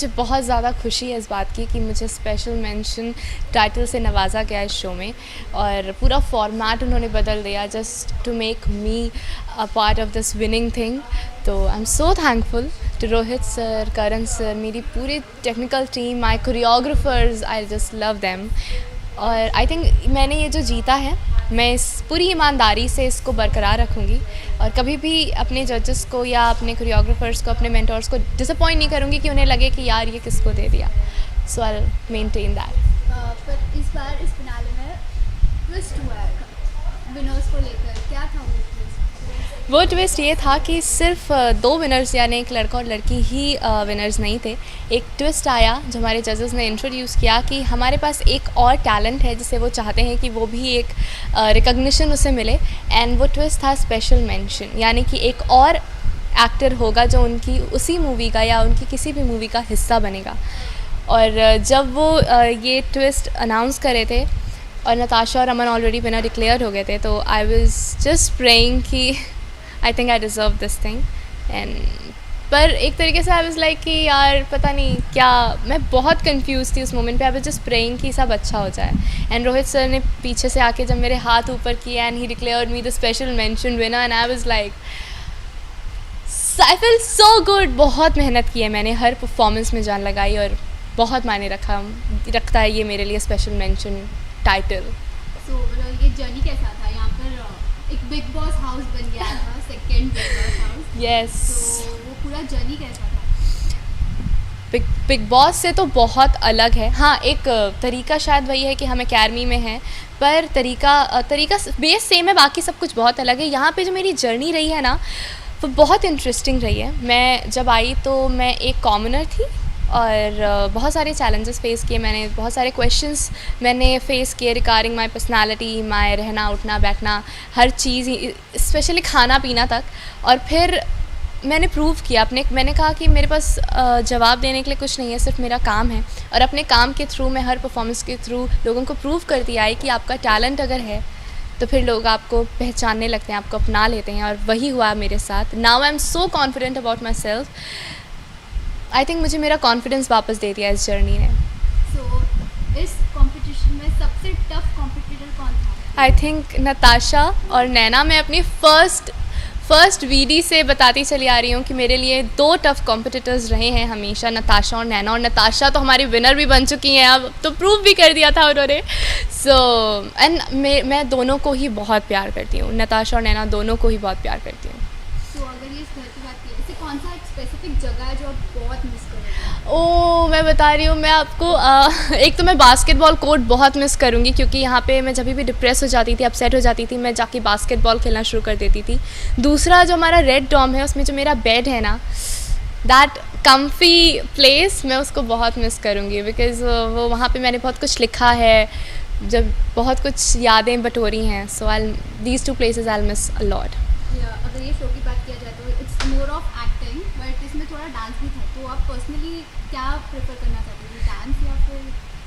मुझे बहुत ज़्यादा खुशी है इस बात की कि मुझे स्पेशल मेंशन टाइटल से नवाजा गया इस शो में, और पूरा फॉर्मेट उन्होंने बदल दिया just to make me a part of this winning thing. तो I am so thankful to Rohit sir, Karan sir, मेरी पूरी technical team, my choreographers, I just love them. और आई थिंक मैंने ये जो जीता है, मैं इस पूरी ईमानदारी से इसको बरकरार रखूँगी और कभी भी अपने जजेस को या अपने कोरियोग्राफर्स को, अपने मेंटर्स को डिसअपॉइंट नहीं करूँगी कि उन्हें लगे कि यार ये किसको दे दिया। सो आई मेंटेन दैट। पर इस बार इस फिनाले में ट्विस्ट हुआ है विनर्स को लेकर, क्या था वो ट्विस्ट? वो ट्विस्ट ये था कि सिर्फ 2 विनर्स यानी एक लड़का और लड़की ही विनर्स नहीं थे। एक ट्विस्ट आया जो हमारे जजेस ने इंट्रोड्यूस किया कि हमारे पास एक और टैलेंट है जिसे वो चाहते हैं कि वो भी एक रिकॉग्निशन उसे मिले, एंड वो ट्विस्ट था स्पेशल मेंशन, यानी कि एक और एक्टर होगा जो उनकी उसी मूवी का या उनकी किसी भी मूवी का हिस्सा बनेगा। और जब वो ये ट्विस्ट अनाउंस कर रहे थे और नताशा और अमन ऑलरेडी विनर डिक्लेयर हो गए थे, तो आई वाज जस्ट प्रेइंग कि I think I deserve this thing. And पर एक तरीके से आई वाज लाइक कि यार पता नहीं क्या, मैं बहुत कंफ्यूज थी उस मोमेंट पे। आई वाज जस्ट प्रेइंग कि सब अच्छा हो जाए। एंड रोहित सर ने पीछे से आके जब मेरे हाथ ऊपर किए and he declared me the special mention winner, and I was like I feel so good. बहुत मेहनत की है मैंने, हर परफॉर्मेंस में जान लगाई और बहुत मायने रखता है ये मेरे लिए स्पेशल मेंशन टाइटल। सो ये जर्नी कैसा था? यहाँ पर एक बिग बॉस हाउस बन गया था, second big boss house. Yes. तो वो पूरा जर्नी कैसा था? बिग बॉस से तो बहुत अलग है। हाँ, एक तरीका शायद वही है कि हम अकेडमी में हैं, पर तरीका बेस सेम है, बाकी सब कुछ बहुत अलग है। यहाँ पे जो मेरी जर्नी रही है ना, वो बहुत इंटरेस्टिंग रही है। मैं जब आई तो मैं एक कॉमनर थी और बहुत सारे चैलेंजेस फेस किए मैंने, बहुत सारे क्वेश्चंस मैंने फेस किए रिगार्डिंग माय पर्सनालिटी, माय रहना उठना बैठना, हर चीज़, स्पेशली खाना पीना तक। और फिर मैंने प्रूव किया मैंने कहा कि मेरे पास जवाब देने के लिए कुछ नहीं है, सिर्फ मेरा काम है। और अपने काम के थ्रू, मैं हर परफॉर्मेंस के थ्रू लोगों को प्रूव कर दिया है कि आपका टैलेंट अगर है तो फिर लोग आपको पहचानने लगते हैं, आपको अपना लेते हैं। और वही हुआ मेरे साथ। Now I am so confident about my self. I think मुझे मेरा कॉन्फिडेंस वापस दे दिया इस जर्नी ने। सो इस कंपटीशन में सबसे टफ कॉम्पिटिटर कौन था? आई थिंक नताशा और नैना। मैं अपनी फर्स्ट वीडी से बताती चली आ रही हूँ कि मेरे लिए 2 टफ कॉम्पिटिटर्स रहे हैं हमेशा, नताशा और नैना। और नताशा तो हमारी विनर भी बन चुकी हैं, अब तो प्रूव भी कर दिया था उन्होंने। सो एंड मैं दोनों को ही बहुत प्यार करती हूँ, नताशा और नैना दोनों को ही बहुत प्यार करती हूँ। तो अगर ये इस घर की बात की, जैसे कौन सा एक स्पेसिफिक जगह है जो आप बहुत मिस करोगे? ओह, मैं बता रही हूँ मैं आपको। एक तो मैं बास्केटबॉल कोर्ट बहुत मिस करूँगी, क्योंकि यहाँ पे मैं जब भी डिप्रेस हो जाती थी, अपसेट हो जाती थी, मैं जाके बास्केटबॉल खेलना शुरू कर देती थी। दूसरा जो हमारा रेड डॉम है, उसमें जो मेरा बेड है ना, दैट कम्फी प्लेस, मैं उसको बहुत मिस करूँगी। बिकॉज़ वो वहाँ पे मैंने बहुत कुछ लिखा है, जब बहुत कुछ यादें बटोरी हैं। So these 2 places I miss a lot. अगर ये शो की बात किया जाए तो it's more of acting, but इसमें थोड़ा डांस भी था। तो आप पर्सनली क्या प्रेफर करना चाहते थे, डांस या फिर?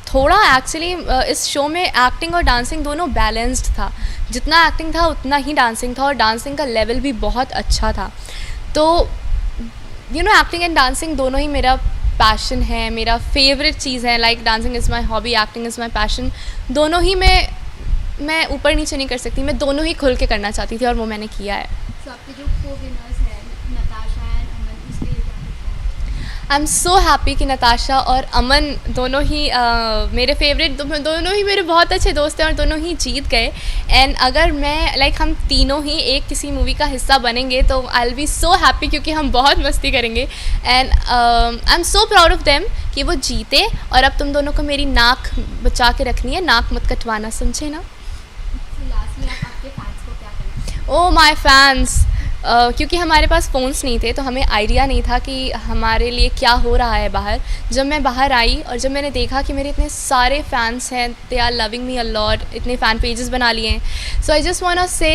थोड़ा एक्चुअली इस शो में एक्टिंग और डांसिंग दोनों बैलेंस्ड था। जितना एक्टिंग था उतना ही डांसिंग था, और डांसिंग का लेवल भी बहुत अच्छा था। तो एक्टिंग एंड डांसिंग दोनों ही मेरा पैशन है, मेरा फेवरेट चीज़ है। Like dancing is my hobby, acting is my passion. दोनों ही मैं ऊपर नीचे नहीं कर सकती, मैं दोनों ही खुल के करना चाहती थी, और वो मैंने किया है। तो आपके जो को-विनर्स हैं नताशा एंड अमन, उसके लिए क्या? आई एम सो हैप्पी कि नताशा और अमन दोनों ही मेरे फेवरेट, दोनों ही मेरे बहुत अच्छे दोस्त हैं और दोनों ही जीत गए। एंड अगर मैं हम तीनों ही एक किसी मूवी का हिस्सा बनेंगे तो I will be so happy, क्योंकि हम बहुत मस्ती करेंगे। And I am so proud of them कि वो जीते। और अब तुम दोनों को मेरी नाक बचा के रखनी है, नाक मत कटवाना, समझे ना? लास्टली आप आपके फैंस को क्या कहना? ओ माय फैंस, क्योंकि हमारे पास फ़ोन्स नहीं थे तो हमें आइडिया नहीं था कि हमारे लिए क्या हो रहा है बाहर। जब मैं बाहर आई और जब मैंने देखा कि मेरे इतने सारे फ़ैन्स हैं, they are loving me a lot, इतने फ़ैन पेजेस बना लिए हैं। So I just want to say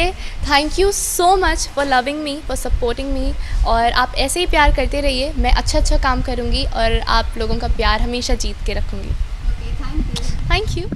thank you so much for loving me, for supporting me. और आप ऐसे ही प्यार करते रहिए, मैं अच्छा काम करूँगी और आप लोगों का प्यार हमेशा जीत के रखूँगी। Okay, thank you. Thank you.